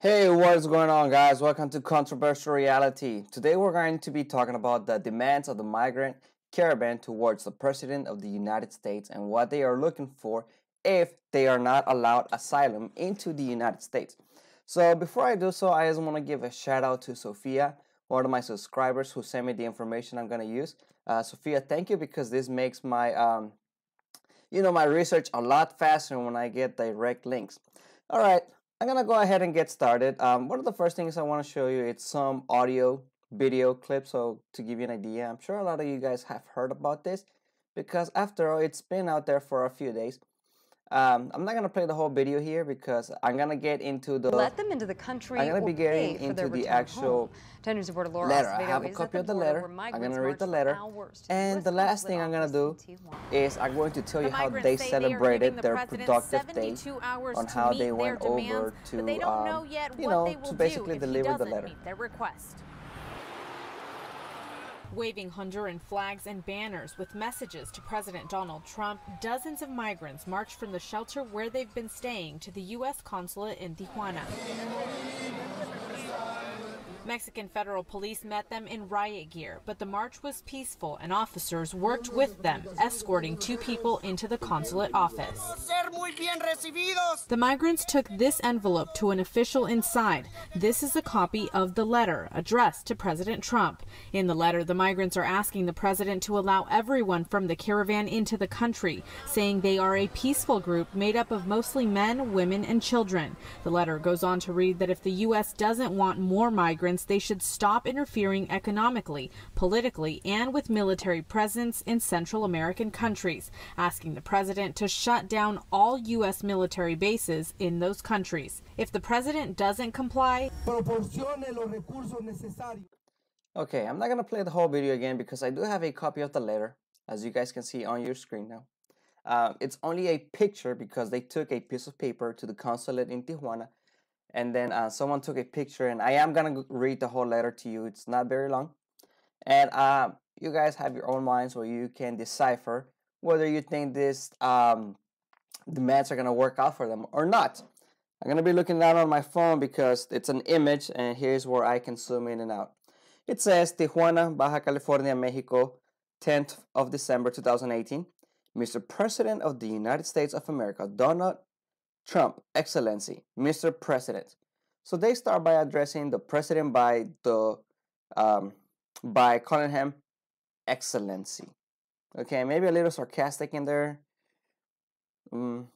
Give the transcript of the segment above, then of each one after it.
Hey, what's going on, guys? Welcome to Controversial Reality. Today, we're going to be talking about the demands of the migrant caravan towards the President of the United States and what they are looking for if they are not allowed asylum into the United States. So, before I do so, I just want to give a shout out to Sophia, one of my subscribers who sent me the information I'm going to use. Sophia, thank you because this makes my research a lot faster when I get direct links. All right, I'm gonna go ahead and get started. One of the first things I want to show you is some audio video clips. So to give you an idea, I'm sure a lot of you guys have heard about this because after all, it's been out there for a few days. I'm not gonna play the whole video here because I'm gonna get into the. Let them into the country. I'm gonna be getting into the actual letter. I have a copy of the letter. I'm gonna read the letter, and the last thing I'm gonna do is I'm going to tell you how they celebrated their productive day on how they went over to, to basically deliver the letter. Waving Honduran flags and banners with messages to President Donald Trump, dozens of migrants marched from the shelter where they've been staying to the U.S. Consulate in Tijuana. Mexican federal police met them in riot gear, but the march was peaceful and officers worked with them, escorting two people into the consulate office. The migrants took this envelope to an official inside. This is a copy of the letter addressed to President Trump. In the letter, the migrants are asking the president to allow everyone from the caravan into the country, saying they are a peaceful group made up of mostly men, women, and children. The letter goes on to read that if the U.S. doesn't want more migrants, they should stop interfering economically, politically, and with military presence in Central American countries, asking the president to shut down all U.S. military bases in those countries. If the president doesn't comply, Okay, I'm not going to play the whole video again because I do have a copy of the letter, as you guys can see on your screen now. It's only a picture because they took a piece of paper to the consulate in Tijuana, and then someone took a picture, and I am going to read the whole letter to you. It's not very long. And you guys have your own minds where you can decipher whether you think this demands are going to work out for them or not. I'm going to be looking down on my phone because it's an image, and here's where I can zoom in and out. It says Tijuana, Baja California, Mexico, 10th of December 2018. Mr. President of the United States of America, Donald Trump, Excellency, Mr. President. So they start by addressing the president by calling him Excellency. Okay, maybe a little sarcastic in there. All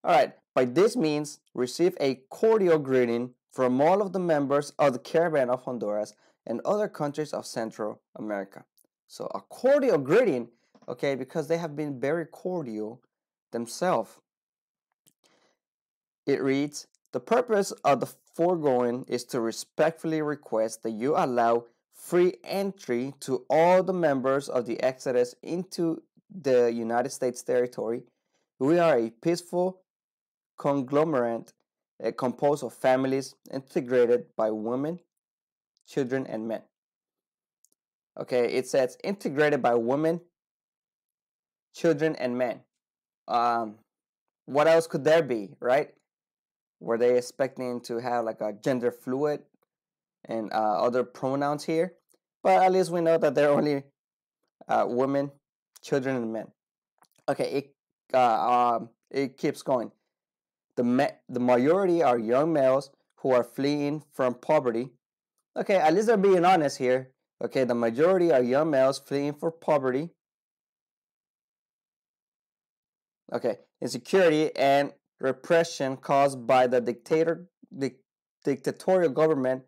right, by this means, receive a cordial greeting from all of the members of the Caravan of Honduras and other countries of Central America. So a cordial greeting, okay, because they have been very cordial themselves. It reads, the purpose of the foregoing is to respectfully request that you allow free entry to all the members of the Exodus into the United States territory. We are a peaceful conglomerate composed of families integrated by women, children, and men. Okay, it says integrated by women, children, and men. What else could there be, right? Were they expecting to have like a gender fluid and other pronouns here? But at least we know that they're only women, children, and men. Okay, it keeps going. The majority are young males who are fleeing from poverty. Okay, at least they're being honest here. Okay, the majority are young males fleeing for poverty. Okay, insecurity and repression caused by the dictatorial government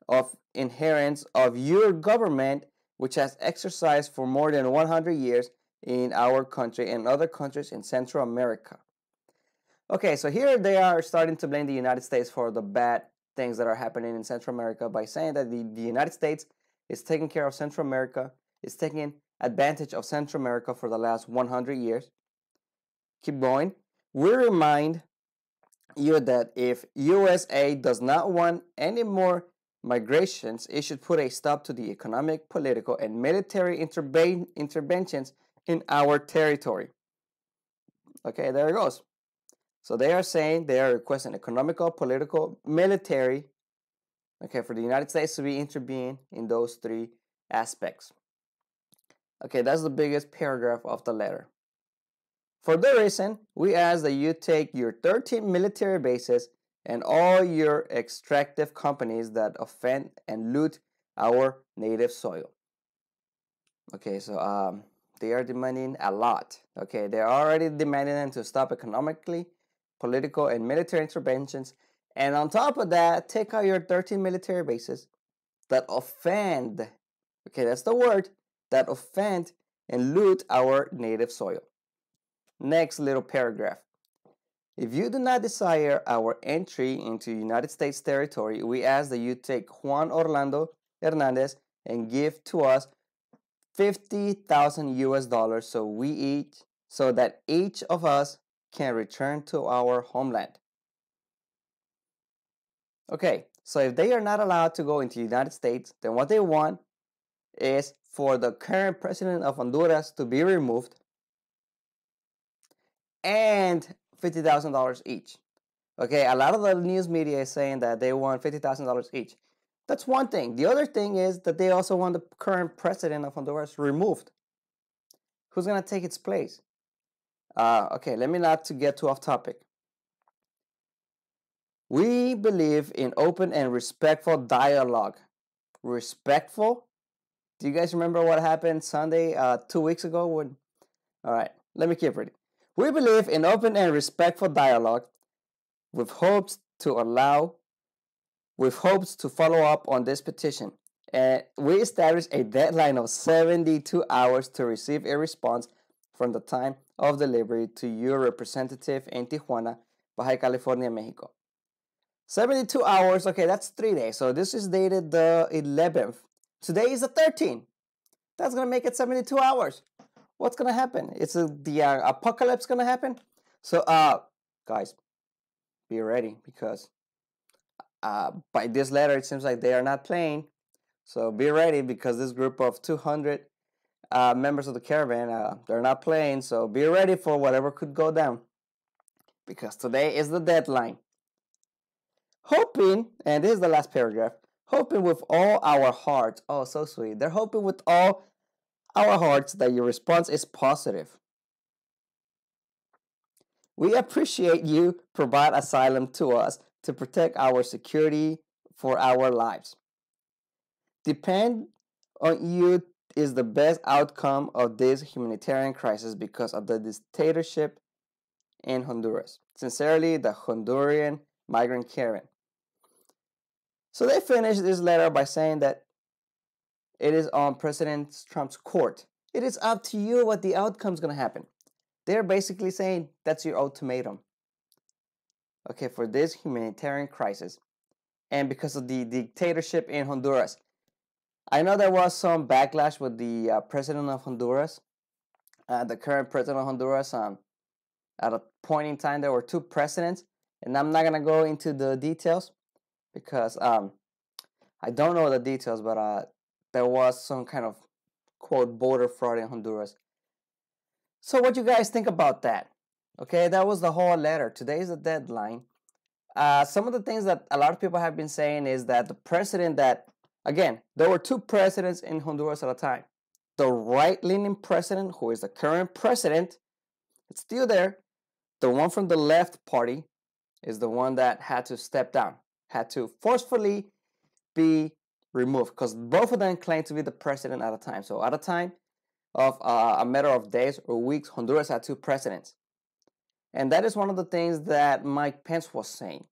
of inherence of your government, which has exercised for more than 100 years in our country and other countries in Central America. Okay, so here they are starting to blame the United States for the bad things that are happening in Central America by saying that the United States is taking care of Central America, is taking advantage of Central America for the last 100 years. Keep going. We remind you that if USA does not want any more migrations, it should put a stop to the economic, political, and military interventions in our territory. Okay, there it goes. So they are saying they are requesting economical, political, military, okay, for the United States to be intervened in those three aspects. Okay, that's the biggest paragraph of the letter. For the reason, we ask that you take your 13 military bases and all your extractive companies that offend and loot our native soil. Okay, so they are demanding a lot. Okay, they're already demanding them to stop economically, political, and military interventions. And on top of that, take out your 13 military bases that offend, okay, that's the word, that offend and loot our native soil. Next little paragraph. If you do not desire our entry into United States territory, we ask that you take Juan Orlando Hernandez and give to us 50,000 US dollars so that each of us can return to our homeland. Okay, so if they are not allowed to go into the United States, then what they want is for the current president of Honduras to be removed and $50,000 each. Okay, a lot of the news media is saying that they want $50,000 each. That's one thing. The other thing is that they also want the current president of Honduras removed. Who's going to take its place? Okay, let me not to get too off topic. We believe in open and respectful dialogue. Respectful? Do you guys remember what happened Sunday 2 weeks ago? All right, let me keep reading. We believe in open and respectful dialogue with hopes to follow up on this petition. And we established a deadline of 72 hours to receive a response from the time of delivery to your representative in Tijuana, Baja California, Mexico. 72 hours, okay, that's 3 days. So this is dated the 11th. Today is the 13th. That's going to make it 72 hours. What's going to happen? The apocalypse going to happen? So, guys, be ready because by this letter, it seems like they are not playing. So be ready because this group of 200 members of the caravan, they're not playing. So be ready for whatever could go down because today is the deadline. Hoping, and this is the last paragraph, hoping with all our hearts, oh, so sweet. They're hoping with all our hearts that your response is positive. We appreciate you provide asylum to us to protect our security for our lives. Depend on you is the best outcome of this humanitarian crisis because of the dictatorship in Honduras. Sincerely, the Honduran Migrant Caravan. So they finished this letter by saying that it is on President Trump's court. It is up to you what the outcome is going to happen. They're basically saying that's your ultimatum. Okay, for this humanitarian crisis and because of the dictatorship in Honduras. I know there was some backlash with the president of Honduras, the current president of Honduras. At a point in time, there were two presidents, and I'm not going to go into the details because I don't know the details, but there was some kind of, quote, voter fraud in Honduras. So what you guys think about that? Okay, that was the whole letter. Today is the deadline. Some of the things that a lot of people have been saying is that the president that, again, there were two presidents in Honduras at a time. The right-leaning president, who is the current president, it's still there. The one from the left party is the one that had to step down, had to forcefully be removed because both of them claimed to be the president at a time. So at a time of a matter of days or weeks, Honduras had two presidents. And that is one of the things that Mike Pence was saying,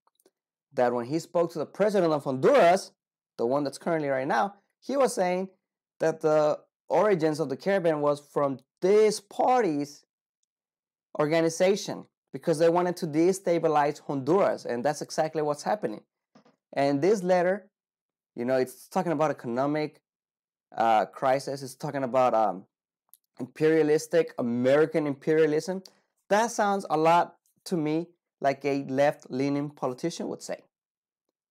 that when he spoke to the president of Honduras, the one that's currently right now, he was saying that the origins of the caravan was from this party's organization because they wanted to destabilize Honduras, and that's exactly what's happening. And this letter, you know, it's talking about economic crisis. It's talking about imperialistic American imperialism. That sounds a lot to me like a left-leaning politician would say,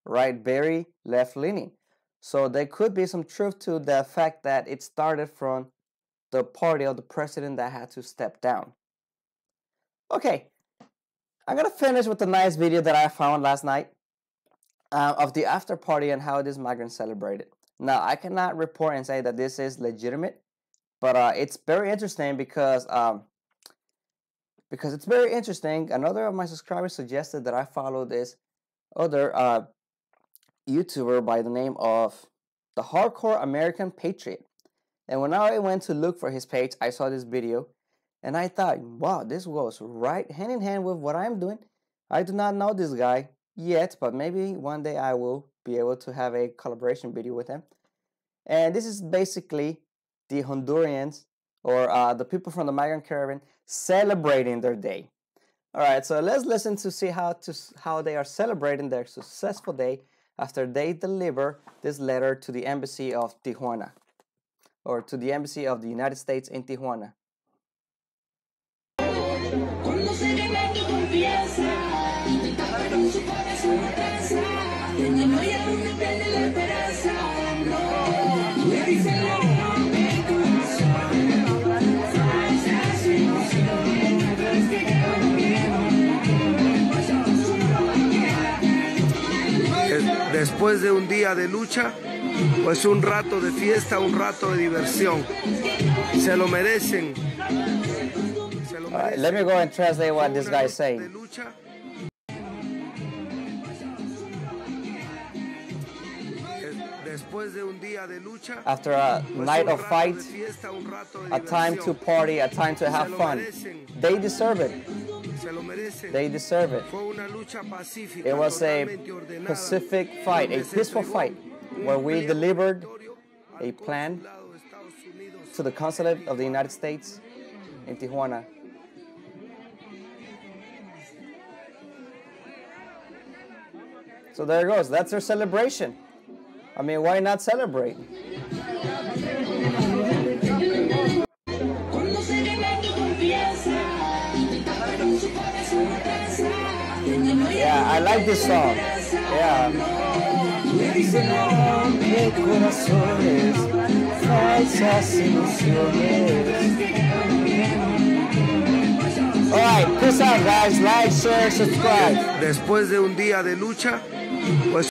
right? Very left-leaning. So there could be some truth to the fact that it started from the party of the president that had to step down. Okay, I'm gonna finish with a nice video that I found last night of the after party and how these migrants celebrated. Now, I cannot report and say that this is legitimate, but it's very interesting because it's very interesting. Another of my subscribers suggested that I follow this other YouTuber by the name of the Hardcore American Patriot. And when I went to look for his page, I saw this video and I thought, wow, this goes right hand in hand with what I'm doing. I do not know this guy yet, but maybe one day I will be able to have a collaboration video with him. And this is basically the Hondurans or the people from the Migrant Caravan celebrating their day. All right, so let's listen to see how they are celebrating their successful day after they deliver this letter to the embassy of Tijuana, or to the embassy of the United States in Tijuana. Después de un día de lucha, pues un rato de fiesta, un rato de diversión. Se lo merecen. All right, let me go and translate what this guy is saying. After a night of fight, a time to party, a time to have fun, they deserve it. They deserve it. It was a pacific fight, a peaceful fight, where we delivered a plan to the Consulate of the United States in Tijuana. So there it goes. That's their celebration. I mean, why not celebrate? Yeah, I like this song. Yeah. Alright, peace out guys. Like, share, subscribe. Después de un día de lucha, pues